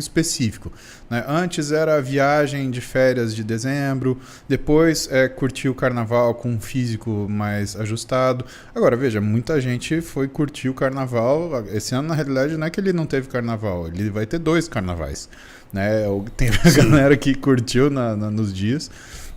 específico, né? Antes era a viagem de férias de dezembro, depois curtir o carnaval com um físico mais ajustado. Agora, veja, muita gente foi curtir o carnaval. Esse ano, na realidade, não é que ele não teve carnaval, ele vai ter 2 carnavais, né? Tem a galera que curtiu nos dias,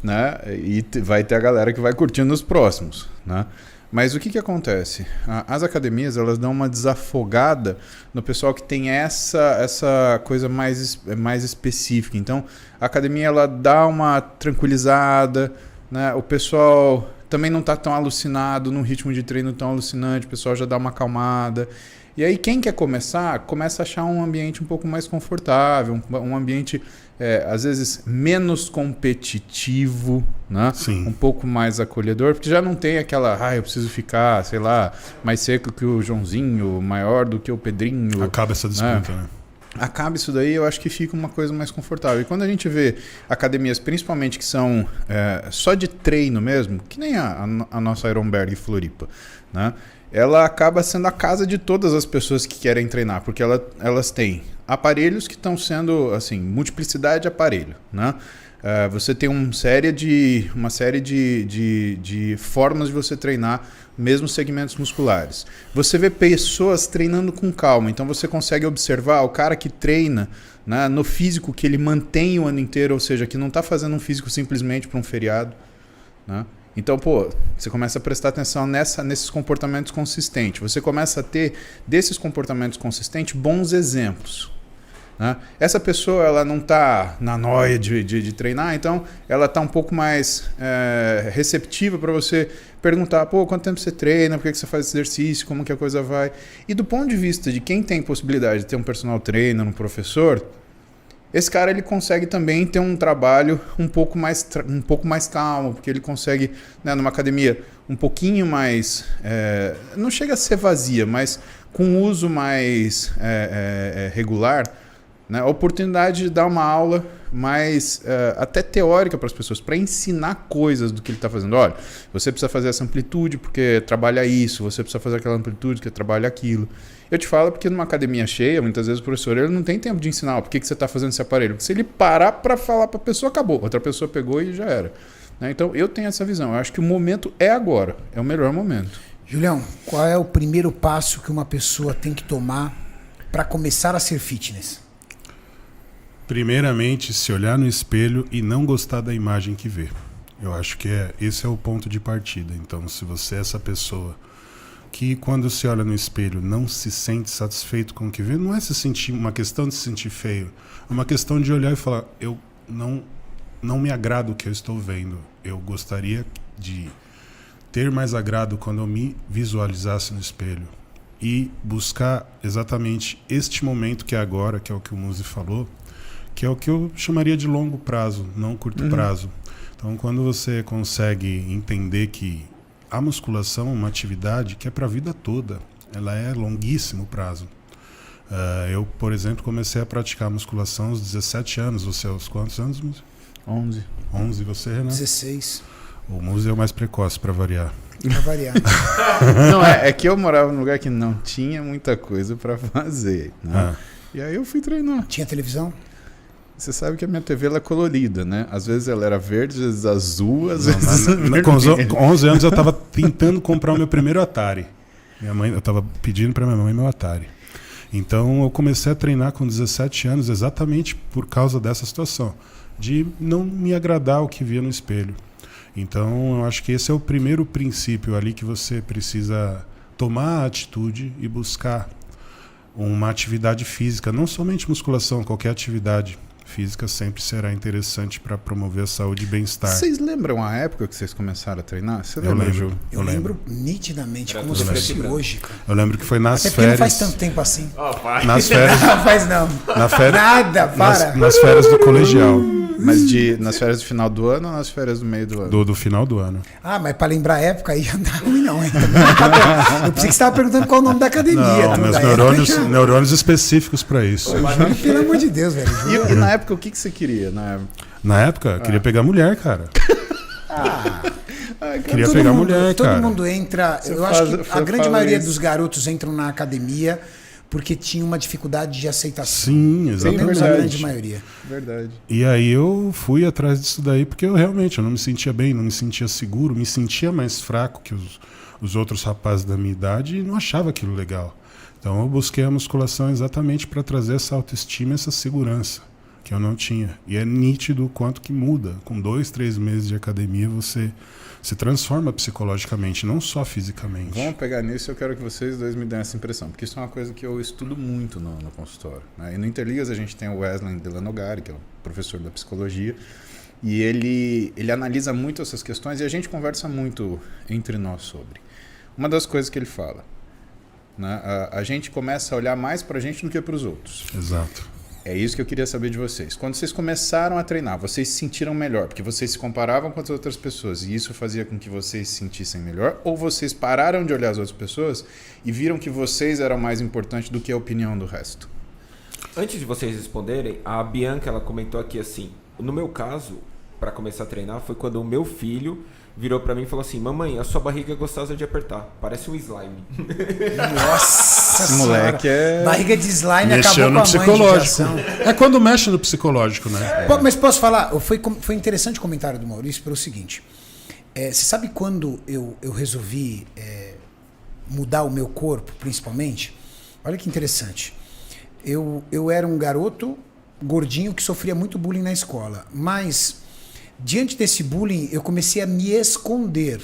né? E vai ter a galera que vai curtir nos próximos, né? Mas o que acontece? As academias, elas dão uma desafogada no pessoal que tem essa coisa mais específica. Então, a academia, ela dá uma tranquilizada, né? O pessoal também não está tão alucinado, num ritmo de treino tão alucinante, o pessoal já dá uma acalmada. E aí, quem quer começa a achar um ambiente um pouco mais confortável, um ambiente, às vezes, menos competitivo, né? Sim. Um pouco mais acolhedor, porque já não tem aquela, eu preciso ficar, sei lá, mais seco que o Joãozinho, maior do que o Pedrinho. Acaba essa disputa, né? Acaba isso daí, eu acho que fica uma coisa mais confortável. E quando a gente vê academias, principalmente que são só de treino mesmo, que nem a nossa Ironberg Floripa, né? Ela acaba sendo a casa de todas as pessoas que querem treinar, porque elas têm aparelhos que estão sendo, assim, multiplicidade de aparelho, né? Você tem uma série de formas de você treinar mesmo segmentos musculares. Você vê pessoas treinando com calma, então você consegue observar o cara que treina, né, no físico que ele mantém o ano inteiro, ou seja, que não está fazendo um físico simplesmente para um feriado, né? Então, você começa a prestar atenção nesses comportamentos consistentes. Você começa a ter, desses comportamentos consistentes, bons exemplos, né? Essa pessoa, ela não está na noia de treinar, então ela está um pouco mais receptiva para você perguntar, quanto tempo você treina, por que você faz exercício, como que a coisa vai. E do ponto de vista de quem tem possibilidade de ter um personal trainer, um professor, esse cara, ele consegue também ter um trabalho um pouco mais calmo, porque ele consegue, né, numa academia um pouquinho mais, não chega a ser vazia, mas com uso mais regular, né, a oportunidade de dar uma aula mais até teórica para as pessoas, para ensinar coisas do que ele está fazendo. Olha, você precisa fazer essa amplitude porque trabalha isso, você precisa fazer aquela amplitude porque trabalha aquilo. Eu te falo porque numa academia cheia, muitas vezes o professor ele não tem tempo de ensinar por que você está fazendo esse aparelho. Porque se ele parar para falar para a pessoa, acabou. Outra pessoa pegou e já era, né? Então eu tenho essa visão. Eu acho que o momento é agora. É o melhor momento. Julião, qual é o primeiro passo que uma pessoa tem que tomar para começar a ser fitness? Primeiramente, se olhar no espelho e não gostar da imagem que vê. Eu acho que esse é o ponto de partida. Então, se você é essa pessoa que quando se olha no espelho não se sente satisfeito com o que vê, não é uma questão de se sentir feio, é uma questão de olhar e falar, eu não me agrada o que eu estou vendo, eu gostaria de ter mais agrado quando eu me visualizasse no espelho e buscar exatamente este momento que é agora, que é o que o Muzi falou, que é o que eu chamaria de longo prazo, não curto prazo. Então, quando você consegue entender que a musculação é uma atividade que é para a vida toda. Ela é longuíssimo prazo. Eu, por exemplo, comecei a praticar musculação aos 17 anos. Você aos quantos anos, Muzi? 11. 11, você, Renan? 16. O Muzi é o mais precoce, para variar. Para variar. Não, é que eu morava num lugar que não tinha muita coisa para fazer, né? E aí eu fui treinar. Tinha televisão? Você sabe que a minha TV ela é colorida, né? Às vezes ela era verde, às vezes azul, às vezes com 11 anos eu estava tentando comprar o meu primeiro Atari. Eu estava pedindo para minha mãe meu Atari. Então eu comecei a treinar com 17 anos exatamente por causa dessa situação, de não me agradar o que via no espelho. Então eu acho que esse é o primeiro princípio ali que você precisa tomar a atitude e buscar uma atividade física, não somente musculação, qualquer atividade física sempre será interessante para promover a saúde e bem-estar. Vocês lembram a época que vocês começaram a treinar? Você lembra, lembro, Ju? Eu lembro nitidamente, como se fosse hoje, cara. Eu lembro que foi nas Até férias. Não faz tanto tempo assim. Nas férias. Não faz não. Nada, para. Nas férias do colegial. Mas nas férias do final do ano ou nas férias do meio do ano? Do final do ano. Mas para lembrar a época aí já não dá ruim não. Eu pensei que você estava perguntando qual é o nome da academia. Não, meus neurônios específicos para isso. Pelo amor de Deus, velho. E na época, o que você queria? Na época, eu queria pegar mulher, cara. Queria pegar mulher, cara. Todo mundo entra. Eu acho que a grande maioria dos garotos entram na academia porque tinha uma dificuldade de aceitação. Sim, Pelo exatamente. menos a grande maioria. Verdade. E aí eu fui atrás disso daí porque eu não me sentia bem, não me sentia seguro, me sentia mais fraco que os outros rapazes da minha idade e não achava aquilo legal. Então eu busquei a musculação exatamente para trazer essa autoestima, essa segurança que eu não tinha. E é nítido o quanto que muda. Com 2, 3 meses de academia você se transforma psicologicamente, não só fisicamente. Vamos pegar nisso, eu quero que vocês dois me deem essa impressão, porque isso é uma coisa que eu estudo muito no consultório, né? E no Interligas a gente tem o Wesley Delanogari, que é o professor da psicologia, e ele analisa muito essas questões e a gente conversa muito entre nós sobre. Uma das coisas que ele fala, né? A gente começa a olhar mais pra gente do que para os outros. Exato. É isso que eu queria saber de vocês. Quando vocês começaram a treinar, vocês se sentiram melhor? Porque vocês se comparavam com as outras pessoas e isso fazia com que vocês se sentissem melhor? Ou vocês pararam de olhar as outras pessoas e viram que vocês eram mais importantes do que a opinião do resto? Antes de vocês responderem, a Bianca ela comentou aqui assim, no meu caso, para começar a treinar, foi quando o meu filho virou pra mim e falou assim: mamãe, a sua barriga é gostosa de apertar, parece um slime. Nossa Esse moleque é... Barriga de slime Mexeu acabou no com a psicológico. mãe de geração. É quando mexe no psicológico, né? Mas posso falar? Foi interessante o comentário do Maurício pelo seguinte. Você sabe quando eu resolvi mudar o meu corpo, principalmente? Olha que interessante. Eu era um garoto gordinho que sofria muito bullying na escola. Mas, diante desse bullying, eu comecei a me esconder.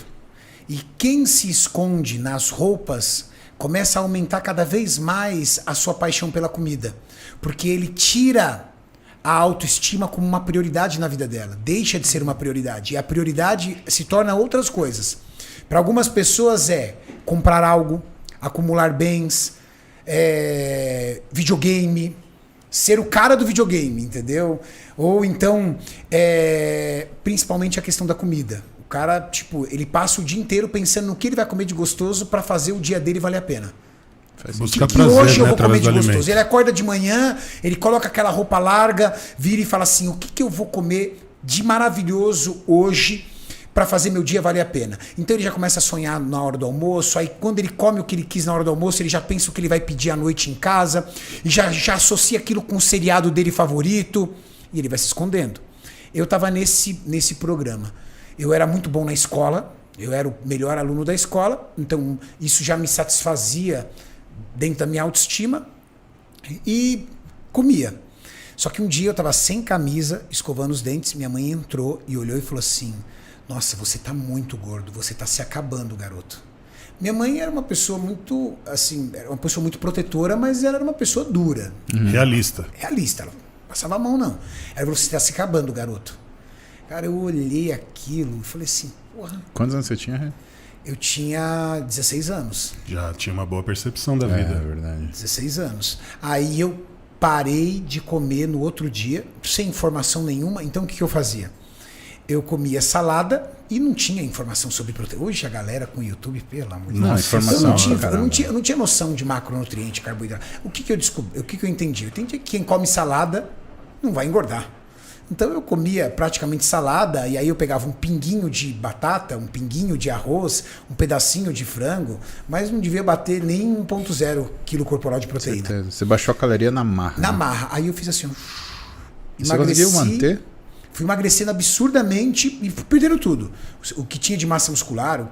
E quem se esconde nas roupas começa a aumentar cada vez mais a sua paixão pela comida. Porque ele tira a autoestima como uma prioridade na vida dela. Deixa de ser uma prioridade. E a prioridade se torna outras coisas. Para algumas pessoas é comprar algo, acumular bens, videogame, ser o cara do videogame, entendeu? Ou então, principalmente a questão da comida. O cara, tipo, ele passa o dia inteiro pensando no que ele vai comer de gostoso para fazer o dia dele valer a pena. Buscar Que prazer, hoje eu né, vou comer através de do gostoso. alimento. Ele acorda de manhã, ele coloca aquela roupa larga, vira e fala assim: o que eu vou comer de maravilhoso hoje para fazer meu dia valer a pena? Então ele já começa a sonhar na hora do almoço, aí quando ele come o que ele quis na hora do almoço, ele já pensa o que ele vai pedir à noite em casa, e já associa aquilo com o seriado dele favorito, e ele vai se escondendo. Eu estava nesse programa. Eu era muito bom na escola, eu era o melhor aluno da escola, então isso já me satisfazia dentro da minha autoestima e comia. Só que um dia eu estava sem camisa, escovando os dentes, minha mãe entrou e olhou e falou assim: nossa, você tá muito gordo, você tá se acabando, garoto. Minha mãe era uma pessoa muito, assim, era uma pessoa muito protetora, mas ela era uma pessoa dura. Realista. Realista, ela não passava a mão, não. Ela falou: você tá se acabando, garoto. Cara, eu olhei aquilo e falei assim, porra. Quantos anos você tinha? Eu tinha 16 anos. Já tinha uma boa percepção da vida. É verdade. 16 anos. Aí eu parei de comer no outro dia, sem informação nenhuma. Então o que eu fazia? Eu comia salada e não tinha informação sobre proteína. Hoje a galera com o YouTube, pelo amor de Deus. Não, informação Eu não tinha noção de macronutriente, carboidrato. O que eu descobri? O que eu entendi? Eu entendi que quem come salada não vai engordar. Então eu comia praticamente salada e aí eu pegava um pinguinho de batata, um pinguinho de arroz, um pedacinho de frango, mas não devia bater nem 1,0 quilo corporal de proteína. Certeza. Você baixou a caloria na marra. Na né? marra. Aí eu fiz assim, Você conseguiu manter? Fui emagrecendo absurdamente e perdendo tudo. O que tinha de massa muscular,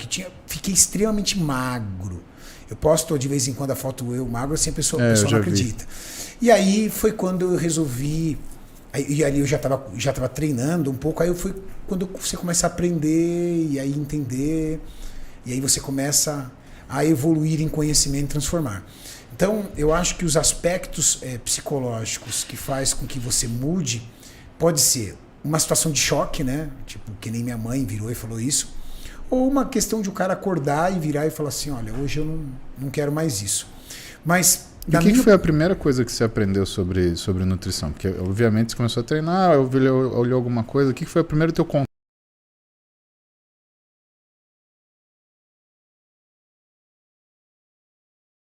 fiquei extremamente magro. Eu posto de vez em quando a foto eu magro, assim a pessoa não acredita. E aí foi quando eu resolvi. E ali eu já estava treinando um pouco, aí foi quando você começa a aprender e aí entender, e aí você começa a evoluir em conhecimento e transformar. Então, eu acho que os aspectos psicológicos que faz com que você mude, pode ser uma situação de choque, né? Tipo, que nem minha mãe virou e falou isso, ou uma questão de o cara acordar e virar e falar assim, olha, hoje eu não quero mais isso. Mas... E o que foi a primeira coisa que você aprendeu sobre nutrição? Porque, obviamente, você começou a treinar, olhou alguma coisa. O que foi o primeiro teu contato